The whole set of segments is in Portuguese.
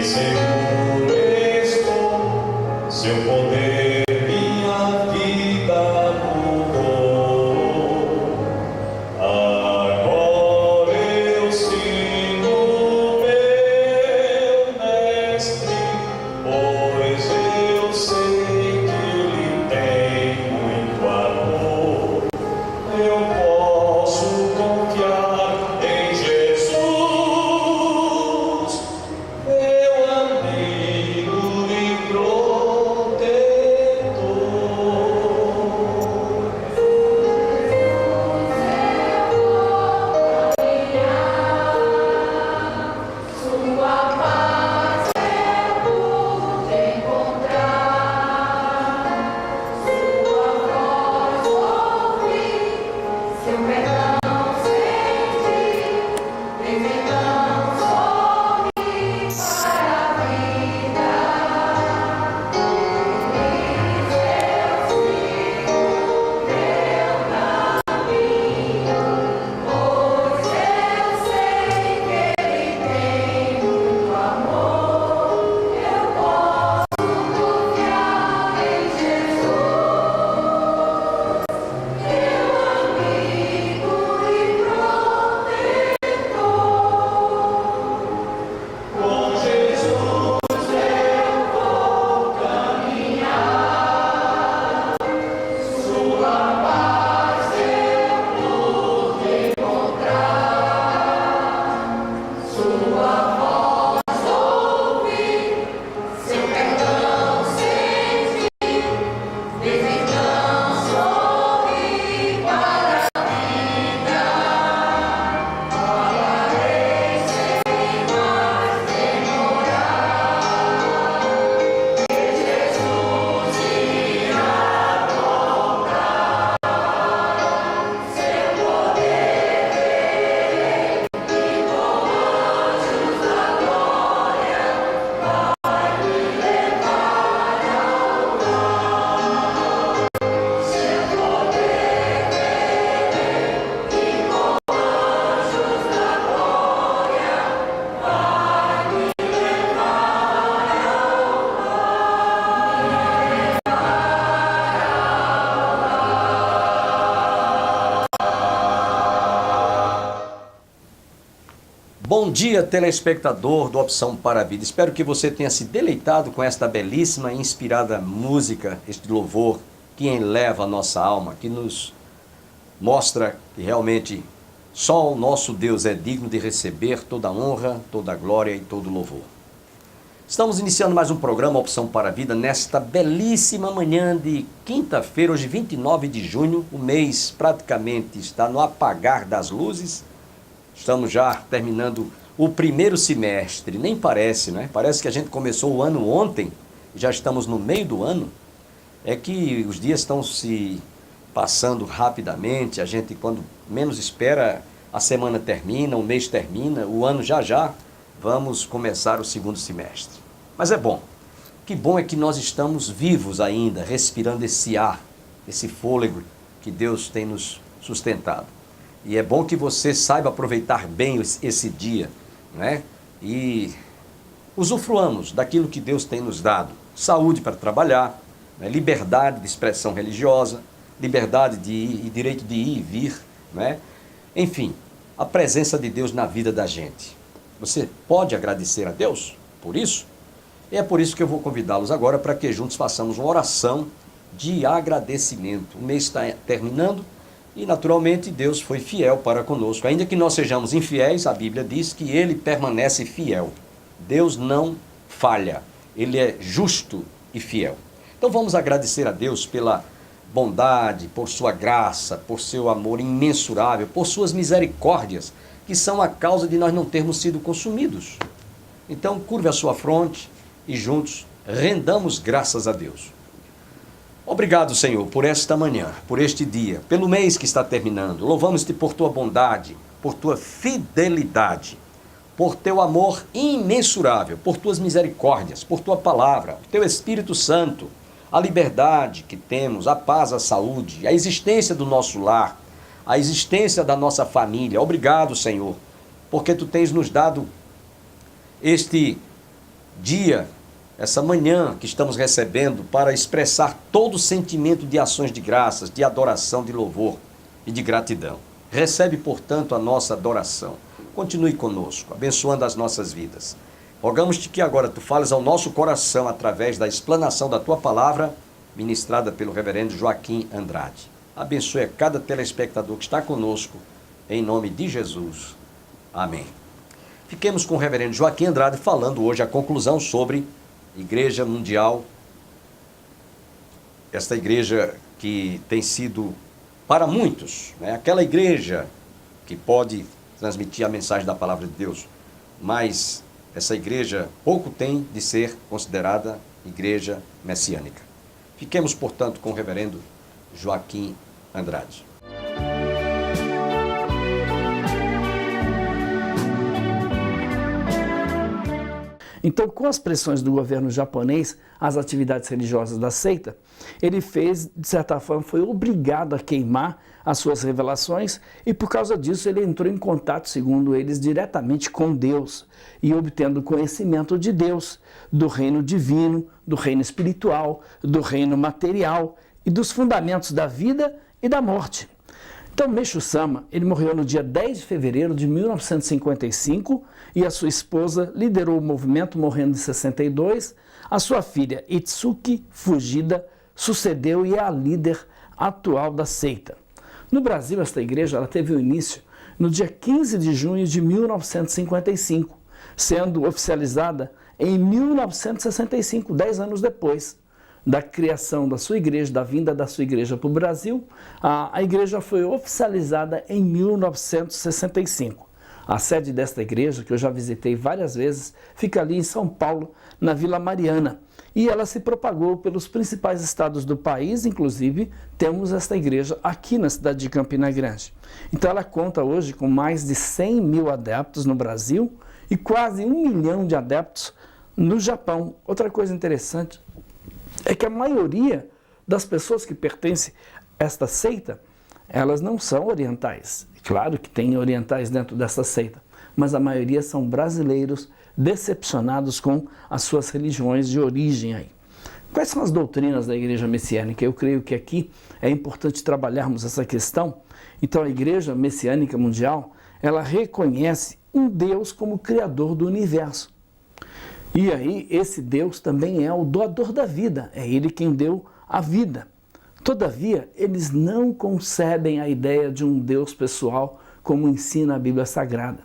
seguro estou, seu poder minha vida mudou. Agora eu sigo meu mestre, pois eu sei que ele tem muito amor. Eu posso confiar em Jesus, meu amigo e protetor. Sua paz eu pude encontrar, sua voz ouvi, seu perdão senti, então sorri para a vida. Feliz eu sigo meu caminho, pois eu sei que ele tem muito amor. Eu posso confiar em Jesus, meu amigo e protetor. Com Jesus eu vou caminhar, Sua paz eu pude encontrar, sua voz ouvi, seu perdão senti, então sorri para a vida. Falarei sem mais demorar, que Jesus irá voltar. Seu poder verei, e com anjos da glória vai me levar ao lar. Seu poder verei, e com anjos da glória vai me levar Bom dia, telespectador do Opção para a Vida. Espero que você tenha se deleitado com esta belíssima e inspirada música, este louvor que eleva a nossa alma, que nos mostra que realmente só o nosso Deus é digno de receber toda a honra, toda a glória e todo o louvor. Estamos iniciando mais um programa Opção para a Vida nesta belíssima manhã de quinta-feira, hoje 29 de junho. O mês praticamente está no apagar das luzes. Estamos já terminando o primeiro semestre, nem parece, né? Parece que a gente começou o ano ontem, já estamos no meio do ano. É que os dias estão se passando rapidamente, a gente quando menos espera, a semana termina, o mês termina, o ano já, vamos começar o segundo semestre. Mas é bom, que bom é que nós estamos vivos ainda, respirando esse ar, esse fôlego que Deus tem nos sustentado. E é bom que você saiba aproveitar bem esse dia, né? E usufruamos daquilo que Deus tem nos dado. Saúde para trabalhar, né? Liberdade de expressão religiosa, liberdade de ir e direito de ir e vir, né? Enfim, a presença de Deus na vida da gente. Você pode agradecer a Deus por isso? E é por isso que eu vou convidá-los agora para que juntos façamos uma oração de agradecimento. O mês está terminando. E naturalmente Deus foi fiel para conosco. Ainda que nós sejamos infiéis, a Bíblia diz que Ele permanece fiel. Deus não falha. Ele é justo e fiel. Então vamos agradecer a Deus pela bondade, por sua graça, por seu amor imensurável, por suas misericórdias, que são a causa de nós não termos sido consumidos. Então curve a sua fronte e juntos rendamos graças a Deus. Obrigado, Senhor, por esta manhã, por este dia, pelo mês que está terminando. Louvamos-te por tua bondade, por tua fidelidade, por teu amor imensurável, por tuas misericórdias, por tua palavra, por teu Espírito Santo, a liberdade que temos, a paz, a saúde, a existência do nosso lar, a existência da nossa família. Obrigado, Senhor, porque tu tens nos dado este dia, essa manhã que estamos recebendo para expressar todo o sentimento de ações de graças, de adoração, de louvor e de gratidão. Recebe, portanto, a nossa adoração. Continue conosco, abençoando as nossas vidas. Rogamos-te que agora tu fales ao nosso coração através da explanação da tua palavra, ministrada pelo reverendo Joaquim Andrade. Abençoe a cada telespectador que está conosco, em nome de Jesus. Amém. Fiquemos com o reverendo Joaquim Andrade falando hoje a conclusão sobre Igreja Mundial, esta igreja que tem sido para muitos, né, aquela igreja que pode transmitir a mensagem da palavra de Deus, mas essa igreja pouco tem de ser considerada igreja messiânica. Fiquemos, portanto, com o reverendo Joaquim Andrade. Então, com as pressões do governo japonês, as atividades religiosas da seita, ele fez, de certa forma, foi obrigado a queimar as suas revelações e, por causa disso, ele entrou em contato, segundo eles, diretamente com Deus e obtendo conhecimento de Deus, do reino divino, do reino espiritual, do reino material e dos fundamentos da vida e da morte. Então, Meishu Sama, ele morreu no dia 10 de fevereiro de 1955 e a sua esposa liderou o movimento, morrendo em 62. A sua filha, Itsuki Fujida, sucedeu e é a líder atual da seita. No Brasil, esta igreja ela teve o início no dia 15 de junho de 1955, sendo oficializada em 1965, 10 anos depois da criação da sua igreja, da vinda da sua igreja para o Brasil. A igreja foi oficializada em 1965. A sede desta igreja, que eu já visitei várias vezes, fica ali em São Paulo, na Vila Mariana. E ela se propagou pelos principais estados do país, inclusive temos esta igreja aqui na cidade de Campina Grande. Então ela conta hoje com mais de 100 mil adeptos no Brasil e quase 1 milhão de adeptos no Japão. Outra coisa interessante é que a maioria das pessoas que pertencem a esta seita, elas não são orientais. Claro que tem orientais dentro dessa seita, mas a maioria são brasileiros decepcionados com as suas religiões de origem aí. Quais são as doutrinas da Igreja Messiânica? Eu creio que aqui é importante trabalharmos essa questão. Então a Igreja Messiânica Mundial, ela reconhece um Deus como Criador do universo. E aí esse Deus também é o doador da vida, é Ele quem deu a vida. Todavia, eles não concebem a ideia de um Deus pessoal como ensina a Bíblia Sagrada.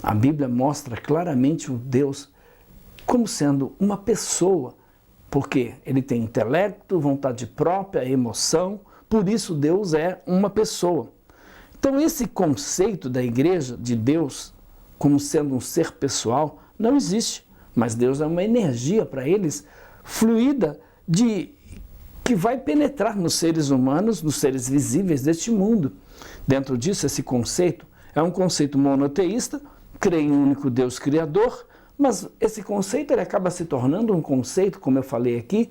A Bíblia mostra claramente o Deus como sendo uma pessoa, porque ele tem intelecto, vontade própria, emoção, por isso Deus é uma pessoa. Então esse conceito da igreja de Deus como sendo um ser pessoal não existe, mas Deus é uma energia para eles fluida que vai penetrar nos seres humanos, nos seres visíveis deste mundo. Dentro disso, esse conceito é um conceito monoteísta, crê em um único Deus criador, mas esse conceito ele acaba se tornando um conceito, como eu falei aqui,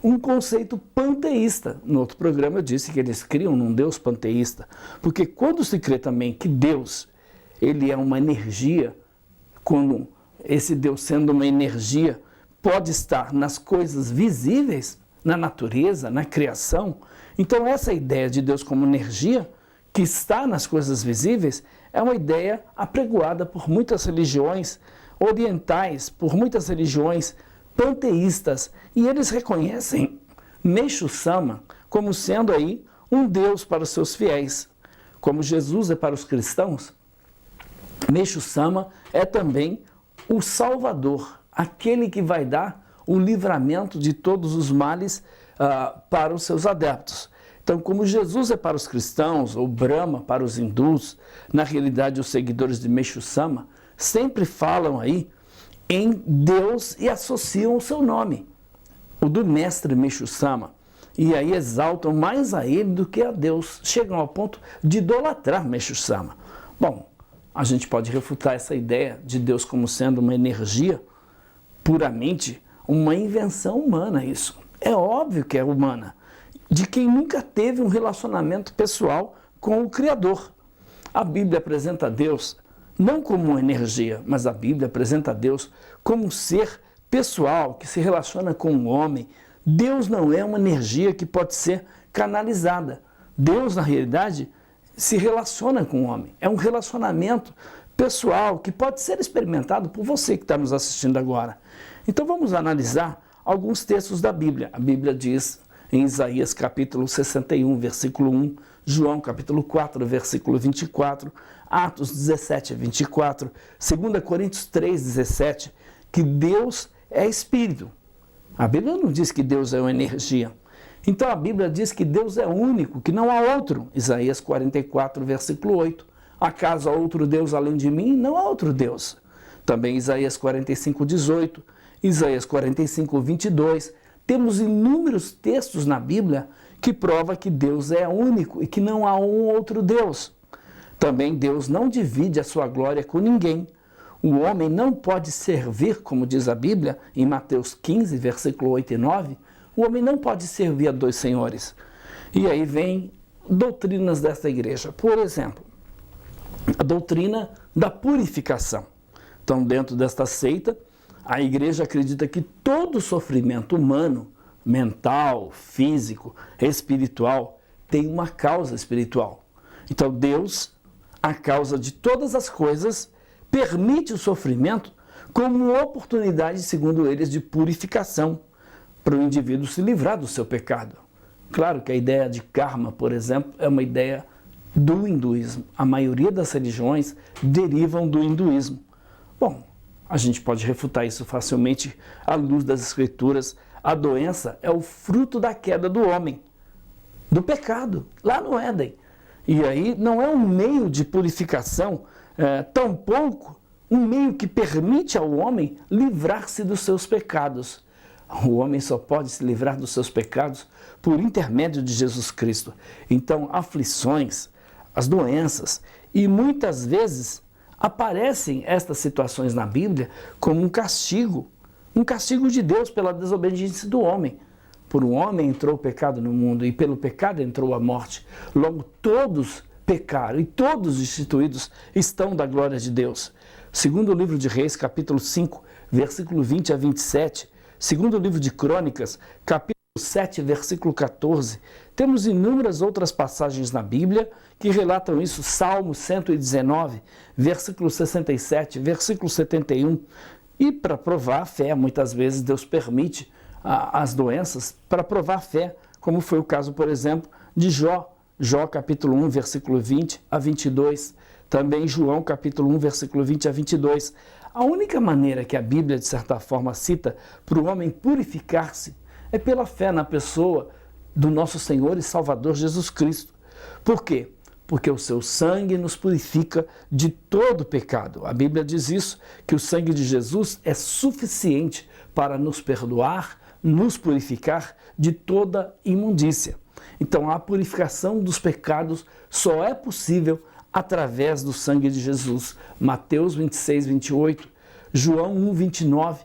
um conceito panteísta. No outro programa eu disse que eles criam num Deus panteísta, porque quando se crê também que Deus ele é uma energia, quando esse Deus sendo uma energia pode estar nas coisas visíveis, na natureza, na criação, então essa ideia de Deus como energia que está nas coisas visíveis é uma ideia apregoada por muitas religiões orientais, por muitas religiões panteístas, e eles reconhecem Meishu Sama como sendo aí um Deus para os seus fiéis. Como Jesus é para os cristãos, Meishu Sama é também o Salvador, aquele que vai dar o livramento de todos os males para os seus adeptos. Então, como Jesus é para os cristãos, ou Brahma para os hindus, na realidade os seguidores de Meishu Sama sempre falam aí em Deus e associam o seu nome, o do mestre Meishu Sama, e aí exaltam mais a ele do que a Deus, chegam ao ponto de idolatrar Meishu Sama. Bom, a gente pode refutar essa ideia de Deus como sendo uma energia puramente uma invenção humana, isso. É óbvio que é humana, de quem nunca teve um relacionamento pessoal com o Criador. A Bíblia apresenta Deus não como uma energia, mas a Bíblia apresenta Deus como um ser pessoal que se relaciona com o homem. Deus não é uma energia que pode ser canalizada. Deus, na realidade, se relaciona com o homem. É um relacionamento pessoal que pode ser experimentado por você que está nos assistindo agora. Então vamos analisar alguns textos da Bíblia. A Bíblia diz em Isaías capítulo 61, versículo 1, João capítulo 4, versículo 24, Atos 17, 24, 2 Coríntios 3, 17, que Deus é Espírito. A Bíblia não diz que Deus é uma energia. Então a Bíblia diz que Deus é único, que não há outro. Isaías 44, versículo 8. Acaso há outro Deus além de mim? Não há outro Deus. Também Isaías 45, 18, Isaías 45, 22. Temos inúmeros textos na Bíblia que provam que Deus é único e que não há um outro Deus. Também Deus não divide a sua glória com ninguém. O homem não pode servir, como diz a Bíblia, em Mateus 15, versículo 8 e 9, o homem não pode servir a dois senhores. E aí vem doutrinas desta igreja. Por exemplo, a doutrina da purificação. Então, dentro desta seita, a igreja acredita que todo sofrimento humano, mental, físico, espiritual, tem uma causa espiritual. Então, Deus, a causa de todas as coisas, permite o sofrimento como uma oportunidade, segundo eles, de purificação para o indivíduo se livrar do seu pecado. Claro que a ideia de karma, por exemplo, é uma ideia do hinduísmo. A maioria das religiões derivam do hinduísmo. Bom, a gente pode refutar isso facilmente à luz das escrituras. A doença é o fruto da queda do homem, do pecado, lá no Éden. E aí não é um meio de purificação, tampouco um meio que permite ao homem livrar-se dos seus pecados. O homem só pode se livrar dos seus pecados por intermédio de Jesus Cristo. Então, aflições, as doenças, e muitas vezes aparecem estas situações na Bíblia como um castigo de Deus pela desobediência do homem. Por um homem entrou o pecado no mundo e pelo pecado entrou a morte. Logo todos pecaram e todos destituídos estão da glória de Deus. Segundo o livro de Reis, capítulo 5, versículo 20 a 27. Segundo o livro de Crônicas, capítulo 7, versículo 14, temos inúmeras outras passagens na Bíblia que relatam isso. Salmo 119, versículo 67, versículo 71. E para provar a fé, muitas vezes Deus permite as doenças para provar a fé, como foi o caso, por exemplo, de Jó. Jó, capítulo 1, versículo 20 a 22. Também João, capítulo 1, versículo 20 a 22. A única maneira que a Bíblia, de certa forma, cita para o homem purificar-se é pela fé na pessoa do nosso Senhor e Salvador Jesus Cristo. Por quê? Porque o seu sangue nos purifica de todo pecado. A Bíblia diz isso, que o sangue de Jesus é suficiente para nos perdoar, nos purificar de toda imundícia. Então, a purificação dos pecados só é possível através do sangue de Jesus. Mateus 26, 28, João 1, 29,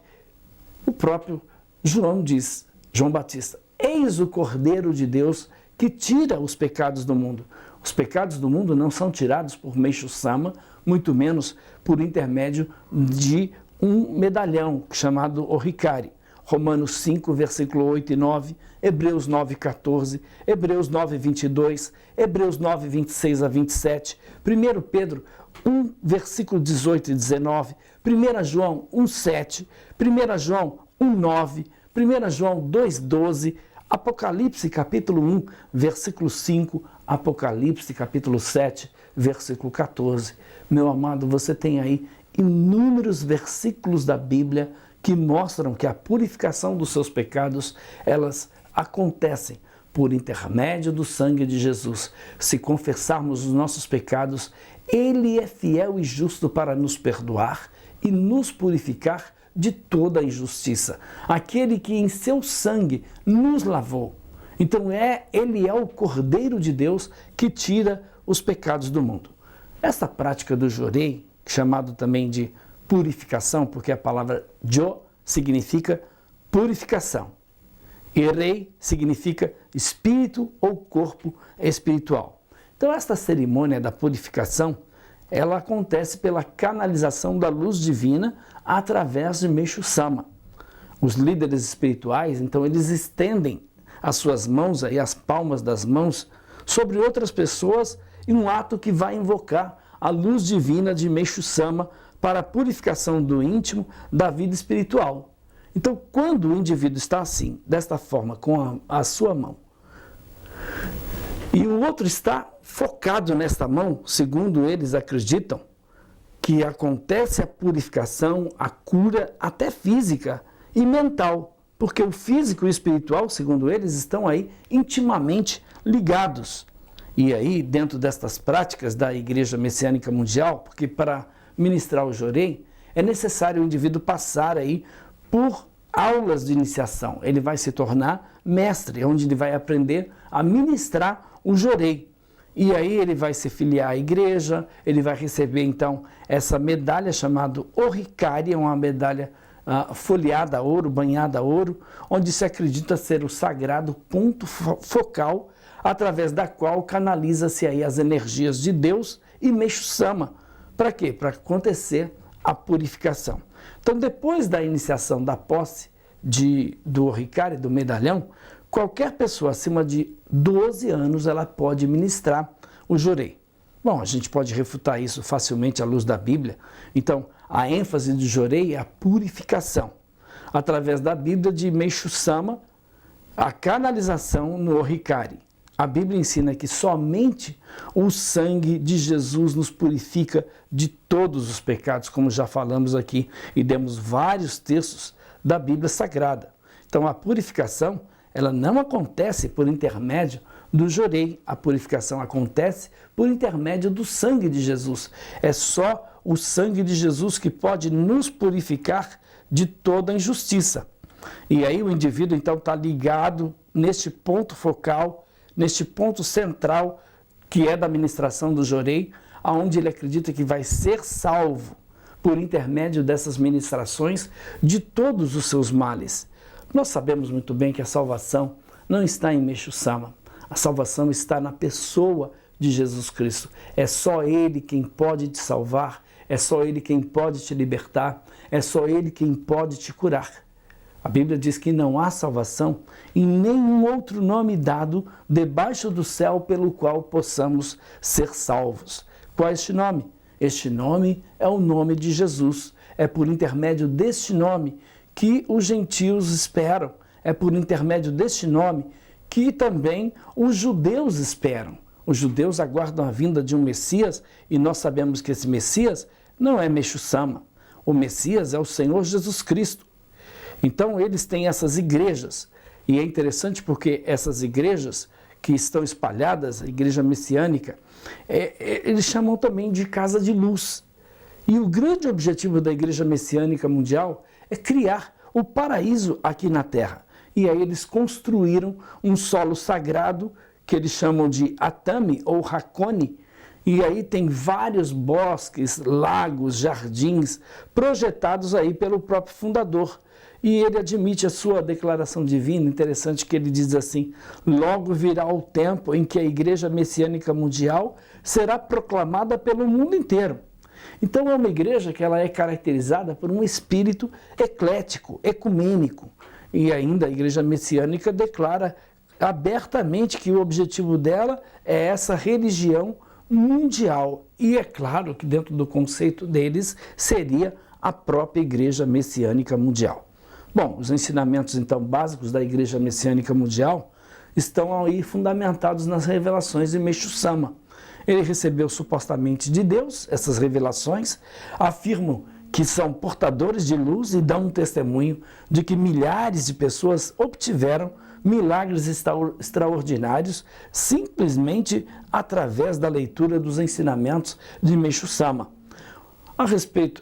o próprio João diz, João Batista, eis o Cordeiro de Deus que tira os pecados do mundo. Os pecados do mundo não são tirados por Meixo Sama, muito menos por intermédio de um medalhão chamado Oricari. Romanos 5, versículo 8 e 9, Hebreus 9, 14, Hebreus 9, 22, Hebreus 9, 26 a 27, 1 Pedro 1, versículo 18 e 19, 1 João 1, 7, 1 João 1, 9, 1 João 2, 12, Apocalipse capítulo 1, versículo 5, Apocalipse capítulo 7, versículo 14. Meu amado, você tem aí inúmeros versículos da Bíblia que mostram que a purificação dos seus pecados, elas acontecem por intermédio do sangue de Jesus. Se confessarmos os nossos pecados, Ele é fiel e justo para nos perdoar e nos purificar de toda a injustiça. Aquele que em seu sangue nos lavou. Então Ele é o Cordeiro de Deus que tira os pecados do mundo. Esta prática do jorei, chamado também de purificação, porque a palavra jo significa purificação. E rei significa espírito ou corpo espiritual. Então esta cerimônia da purificação, ela acontece pela canalização da luz divina através de Meixo Sama. os líderes espirituais, então eles estendem as suas mãos, aí, as palmas das mãos, sobre outras pessoas em um ato que vai invocar a luz divina de Meixo Sama para a purificação do íntimo da vida espiritual. Então, quando o indivíduo está assim, desta forma, com a sua mão, e o outro está focado nesta mão, segundo eles acreditam, que acontece a purificação, a cura, até física e mental, porque o físico e o espiritual, segundo eles, estão aí intimamente ligados. E aí, dentro destas práticas da Igreja Messiânica Mundial, porque para ministrar o Jorei, é necessário o indivíduo passar aí por aulas de iniciação. Ele vai se tornar mestre, onde ele vai aprender a ministrar o Jorei. E aí ele vai se filiar à igreja, ele vai receber então essa medalha chamada Oricari, uma medalha folheada a ouro, banhada a ouro, onde se acredita ser o sagrado ponto focal através da qual canaliza-se aí as energias de Deus e Meixo Sama. Para quê? Para acontecer a purificação. Então, depois da iniciação da posse do Oricari, do medalhão, qualquer pessoa acima de 12 anos ela pode ministrar o Jorei. Bom, a gente pode refutar isso facilmente à luz da Bíblia. Então, a ênfase do Jorei é a purificação. Através da Bíblia de Meixo Sama, a canalização no Oricari. A Bíblia ensina que somente o sangue de Jesus nos purifica de todos os pecados, como já falamos aqui, e demos vários textos da Bíblia Sagrada. Então, a purificação, ela não acontece por intermédio do Jorei, a purificação acontece por intermédio do sangue de Jesus. É só o sangue de Jesus que pode nos purificar de toda injustiça. E aí o indivíduo, então, está ligado neste ponto focal, neste ponto central, que é da ministração do Jorei, aonde ele acredita que vai ser salvo por intermédio dessas ministrações de todos os seus males. Nós sabemos muito bem que a salvação não está em Meixo Sama. A salvação está na pessoa de Jesus Cristo. É só Ele quem pode te salvar, é só Ele quem pode te libertar, é só Ele quem pode te curar. A Bíblia diz que não há salvação em nenhum outro nome dado debaixo do céu pelo qual possamos ser salvos. Qual é este nome? Este nome é o nome de Jesus. É por intermédio deste nome que os gentios esperam. É por intermédio deste nome que também os judeus esperam. Os judeus aguardam a vinda de um Messias e nós sabemos que esse Messias não é Meixo Sama. O Messias é o Senhor Jesus Cristo. Então eles têm essas igrejas, e é interessante porque essas igrejas que estão espalhadas, a igreja messiânica, eles chamam também de casa de luz. E o grande objetivo da Igreja Messiânica Mundial é criar o paraíso aqui na Terra. E aí eles construíram um solo sagrado que eles chamam de Atami ou Hakone, e aí tem vários bosques, lagos, jardins projetados aí pelo próprio fundador. E ele admite a sua declaração divina, interessante que ele diz assim: logo virá o tempo em que a Igreja Messiânica Mundial será proclamada pelo mundo inteiro. Então é uma igreja que ela é caracterizada por um espírito eclético, ecumênico. E ainda a Igreja Messiânica declara abertamente que o objetivo dela é essa religião mundial. E é claro que dentro do conceito deles seria a própria Igreja Messiânica Mundial. Bom, os ensinamentos então básicos da Igreja Messiânica Mundial estão aí fundamentados nas revelações de Meixo Sama. Ele recebeu supostamente de Deus essas revelações, afirmam que são portadores de luz e dão um testemunho de que milhares de pessoas obtiveram milagres extraordinários simplesmente através da leitura dos ensinamentos de Meixo Sama.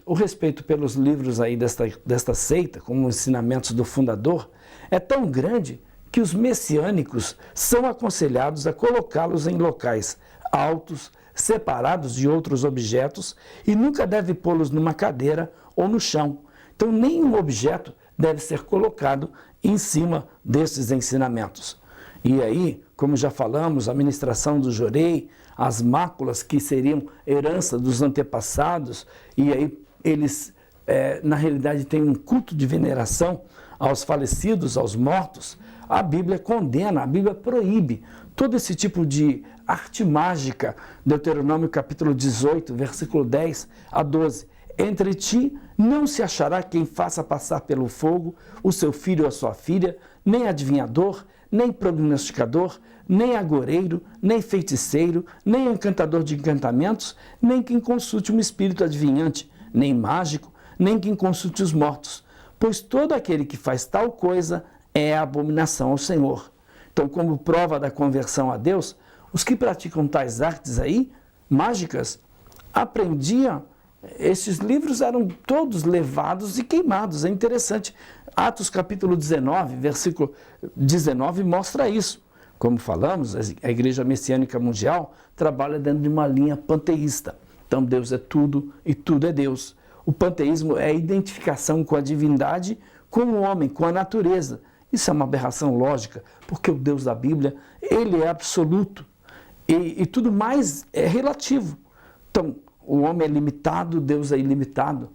O respeito pelos livros aí desta seita, como os ensinamentos do fundador, é tão grande que os messiânicos são aconselhados a colocá-los em locais altos, separados de outros objetos, e nunca deve pô-los numa cadeira ou no chão. Então, nenhum objeto deve ser colocado em cima desses ensinamentos. E aí, como já falamos, a ministração do Jorei, as máculas que seriam herança dos antepassados, e aí eles na realidade tem um culto de veneração aos falecidos, aos mortos, a Bíblia condena, a Bíblia proíbe todo esse tipo de arte mágica. Deuteronômio capítulo 18, versículo 10 a 12. Entre ti não se achará quem faça passar pelo fogo o seu filho ou a sua filha, nem adivinhador, nem prognosticador, nem agoreiro, nem feiticeiro, nem encantador de encantamentos, nem quem consulte um espírito adivinhante, nem mágico, nem quem consulte os mortos. Pois todo aquele que faz tal coisa é abominação ao Senhor. Então, como prova da conversão a Deus, os que praticam tais artes aí, mágicas, aprendiam. Esses livros eram todos levados e queimados. É interessante. Atos capítulo 19, versículo 19, mostra isso. Como falamos, a Igreja Messiânica Mundial trabalha dentro de uma linha panteísta. Então Deus é tudo e tudo é Deus. O panteísmo é a identificação com a divindade, com o homem, com a natureza. Isso é uma aberração lógica, porque o Deus da Bíblia, ele é absoluto. E tudo mais é relativo. Então, o homem é limitado, Deus é ilimitado.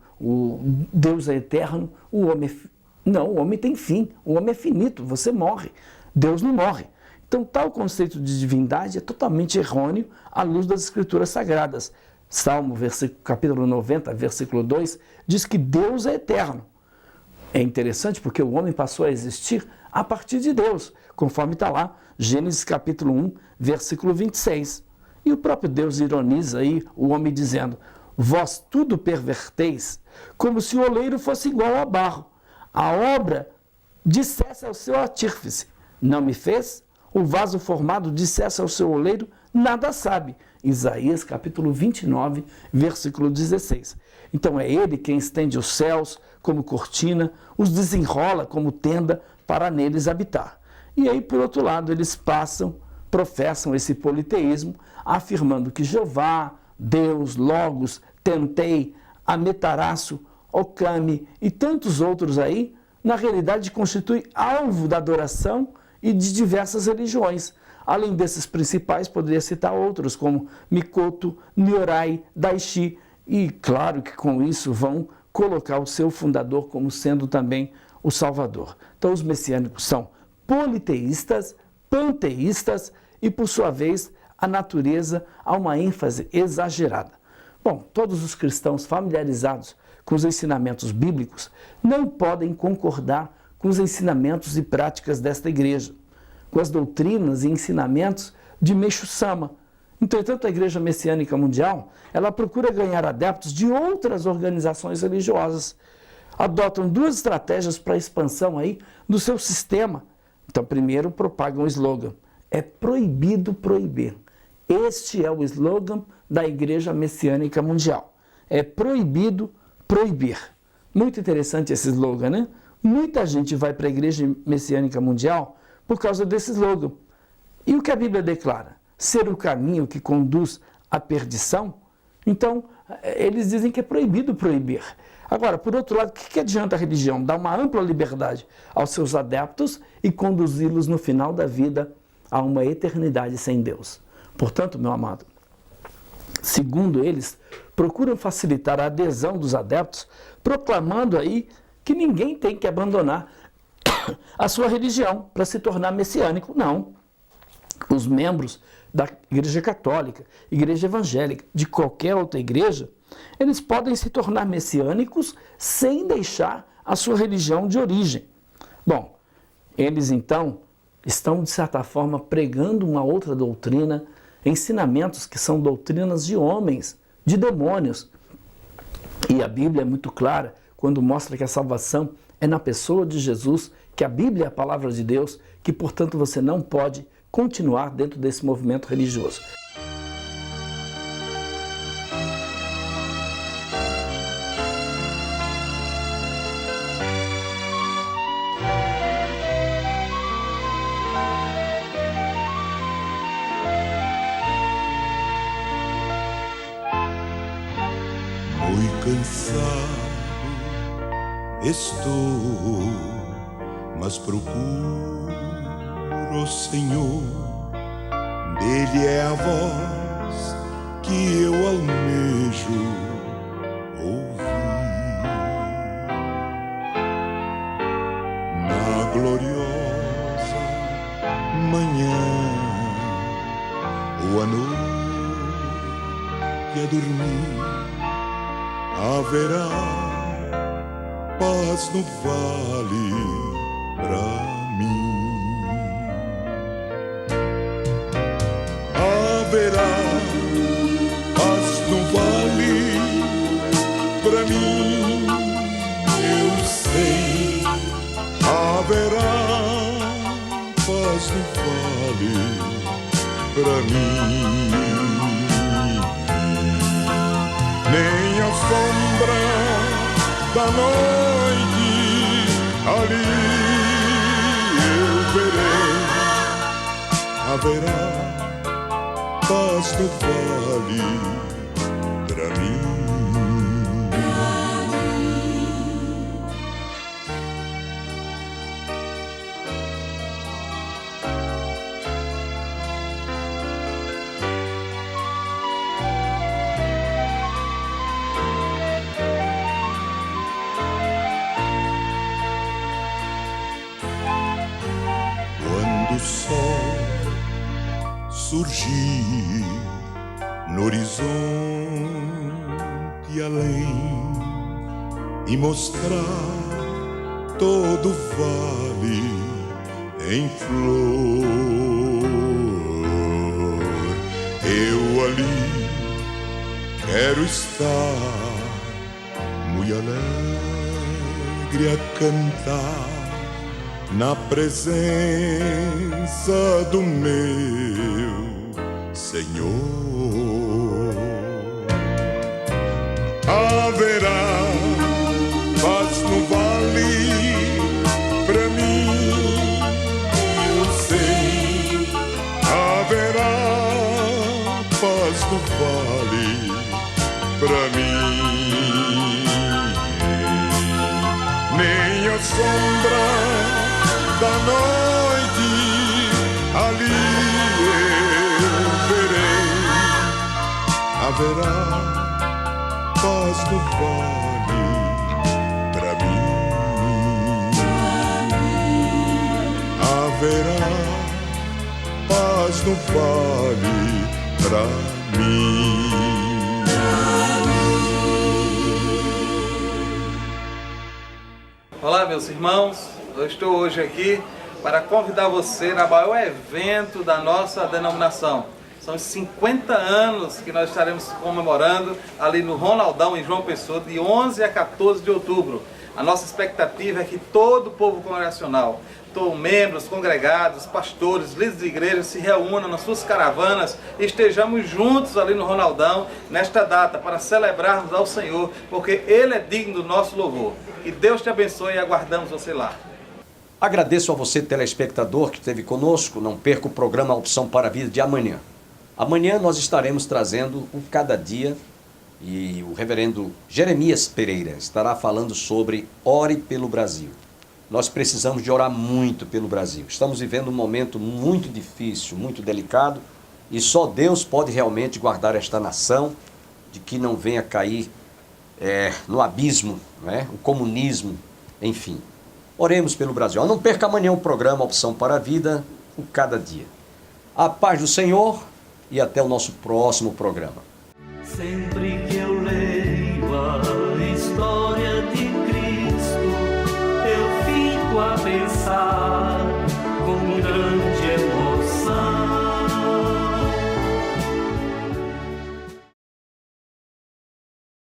Deus é eterno, o homem tem fim. O homem é finito, você morre. Deus não morre. Então, tal conceito de divindade é totalmente errôneo à luz das Escrituras Sagradas. Salmo, capítulo 90, versículo 2, diz que Deus é eterno. É interessante porque o homem passou a existir a partir de Deus, conforme está lá, Gênesis capítulo 1, versículo 26. E o próprio Deus ironiza aí o homem dizendo: vós tudo perverteis, como se o oleiro fosse igual ao barro. A obra dissesse ao seu artífice: não me fez? O vaso formado dissesse ao seu oleiro: nada sabe. Isaías capítulo 29, versículo 16. Então é ele quem estende os céus como cortina, os desenrola como tenda para neles habitar. E aí, por outro lado, eles professam esse politeísmo, afirmando que Jeová, Deus, Logos, Tentei, Ametaraço, Okami e tantos outros aí, na realidade constituem alvo da adoração e de diversas religiões. Além desses principais, poderia citar outros, como Mikoto, Nyorai, Daishi, e claro que com isso vão colocar o seu fundador como sendo também o Salvador. Então os messiânicos são politeístas, panteístas e, por sua vez, a natureza há uma ênfase exagerada. Bom, todos os cristãos familiarizados com os ensinamentos bíblicos não podem concordar com os ensinamentos e práticas desta igreja, com as doutrinas e ensinamentos de Meixo Sama. Entretanto, a Igreja Messiânica Mundial, ela procura ganhar adeptos de outras organizações religiosas. Adotam duas estratégias para a expansão aí do seu sistema. Então, primeiro, propagam o slogan: é proibido proibir. Este é o slogan da Igreja Messiânica Mundial. É proibido proibir. Muito interessante esse slogan, né? Muita gente vai para a Igreja Messiânica Mundial por causa desse slogan. E o que a Bíblia declara? Ser o caminho que conduz à perdição? Então, eles dizem que é proibido proibir. Agora, por outro lado, o que adianta a religião? Dar uma ampla liberdade aos seus adeptos e conduzi-los no final da vida a uma eternidade sem Deus. Portanto, meu amado, segundo eles, procuram facilitar a adesão dos adeptos, proclamando aí que ninguém tem que abandonar a sua religião para se tornar messiânico. Não. Os membros da Igreja Católica, Igreja Evangélica, de qualquer outra igreja, eles podem se tornar messiânicos sem deixar a sua religião de origem. Bom, eles então estão, de certa forma, pregando uma outra doutrina, ensinamentos que são doutrinas de homens, de demônios. E a Bíblia é muito clara quando mostra que a salvação é na pessoa de Jesus, que a Bíblia é a palavra de Deus, que, portanto, você não pode continuar dentro desse movimento religioso. Muito cansado estou, mas procuro o Senhor. Dele é a voz que eu almejo ouvir. amanhã ou à noite a dormir, haverá paz no vale pra mim. Haverá paz no vale pra mim, eu sei. Haverá paz no vale pra mim. Nem a sombra da noite ali eu verei. Haverá paz no vale pra mim. Quando o sol surgir no horizonte além e mostrar todo o vale em flor, eu ali quero estar muito alegre a cantar na presença do meu Senhor. Haverá paz no vale pra mim, eu sei. Haverá paz no vale pra mim. Nem a sombra da noite ali eu verei. Haverá paz no vale pra mim. Haverá paz no vale pra mim. Olá, meus irmãos, eu estou hoje aqui para convidar você na maior evento da nossa denominação. São os 50 anos que nós estaremos comemorando ali no Ronaldão, em João Pessoa, de 11 a 14 de outubro. A nossa expectativa é que todo o povo congregacional, todos membros, congregados, pastores, líderes de igreja se reúnam nas suas caravanas e estejamos juntos ali no Ronaldão nesta data para celebrarmos ao Senhor, porque Ele é digno do nosso louvor. Que Deus te abençoe e aguardamos você lá. Agradeço a você, telespectador, que esteve conosco. Não perca o programa Opção para a Vida de amanhã. Amanhã nós estaremos trazendo o Cada Dia e o reverendo Jeremias Pereira estará falando sobre Ore pelo Brasil. Nós precisamos de orar muito pelo Brasil. Estamos vivendo um momento muito difícil, muito delicado, e só Deus pode realmente guardar esta nação de que não venha cair no abismo, né? O comunismo, enfim. Oremos pelo Brasil. Não perca amanhã o programa Opção para a Vida, o Cada Dia. A paz do Senhor e até o nosso próximo programa. Sempre